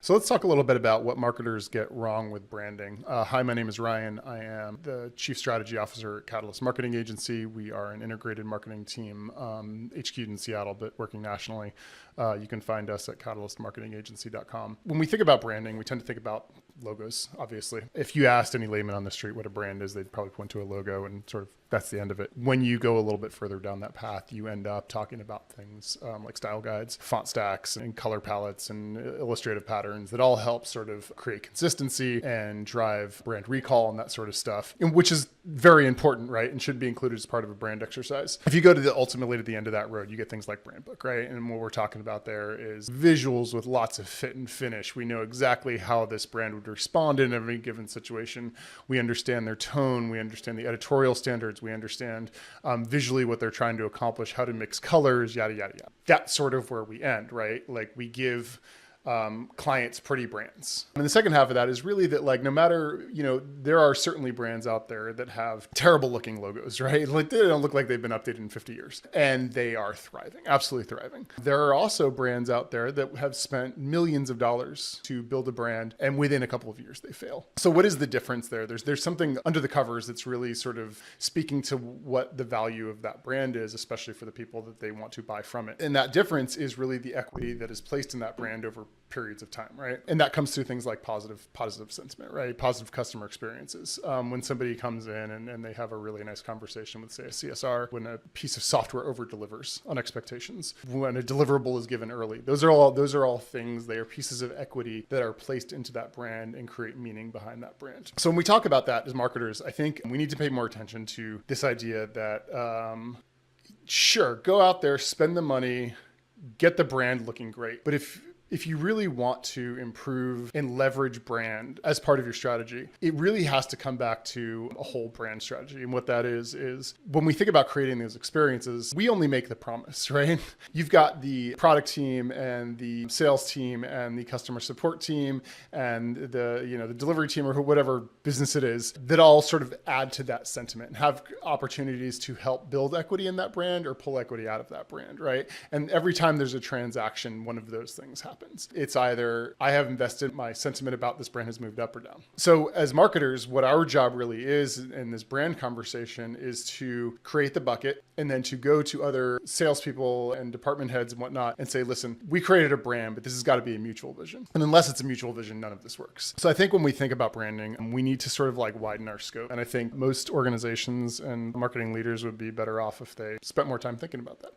So let's talk a little bit about what marketers get wrong with branding. Hi, my name is Ryan. I am the Chief Strategy Officer at Catalyst Marketing Agency. We are an integrated marketing team, HQ'd in Seattle, but working nationally. You can find us at catalystmarketingagency.com. When we think about branding, we tend to think about logos, obviously. If you asked any layman on the street what a brand is, they'd probably point to a logo and sort of that's the end of it. When you go a little bit further down that path, you end up talking about things like style guides, font stacks, and color palettes and illustrative patterns that all help sort of create consistency and drive brand recall and that sort of stuff, which is very important, right? And should be included as part of a brand exercise. If you go to ultimately to the end of that road, you get things like brand book, right? And what we're talking about there is visuals with lots of fit and finish. We know exactly how this brand would respond in every given situation. We understand their tone. We understand the editorial standards. We understand visually what they're trying to accomplish, how to mix colors, yada, yada, yada. That's sort of where we end, right? Like we give clients pretty brands. And the second half of that is really that like, no matter, there are certainly brands out there that have terrible looking logos, right? Like they don't look like they've been updated in 50 years and they are thriving, absolutely thriving. There are also brands out there that have spent millions of dollars to build a brand and within a couple of years they fail. So what is the difference there? There's something under the covers that's really sort of speaking to what the value of that brand is, especially for the people that they want to buy from it. And that difference is really the equity that is placed in that brand over periods of time, right? And that comes through things like positive sentiment, right? Positive customer experiences. When somebody comes in and they have a really nice conversation with, say, a CSR, when a piece of software over delivers on expectations, when a deliverable is given early, those are all things. They are pieces of equity that are placed into that brand and create meaning behind that brand. So when we talk about that as marketers, I think we need to pay more attention to this idea that, sure, go out there, spend the money, get the brand looking great. But if you really want to improve and leverage brand as part of your strategy, it really has to come back to a whole brand strategy. And what that is when we think about creating those experiences, we only make the promise, right? You've got the product team and the sales team and the customer support team and the delivery team or whatever business it is that all sort of add to that sentiment and have opportunities to help build equity in that brand or pull equity out of that brand, right? And every time there's a transaction, one of those things happens. It's either I have invested, my sentiment about this brand has moved up or down. So as marketers, what our job really is in this brand conversation is to create the bucket and then to go to other salespeople and department heads and whatnot and say, listen, we created a brand, but this has got to be a mutual vision. And unless it's a mutual vision, none of this works. So I think when we think about branding, we need to sort of like widen our scope. And I think most organizations and marketing leaders would be better off if they spent more time thinking about that.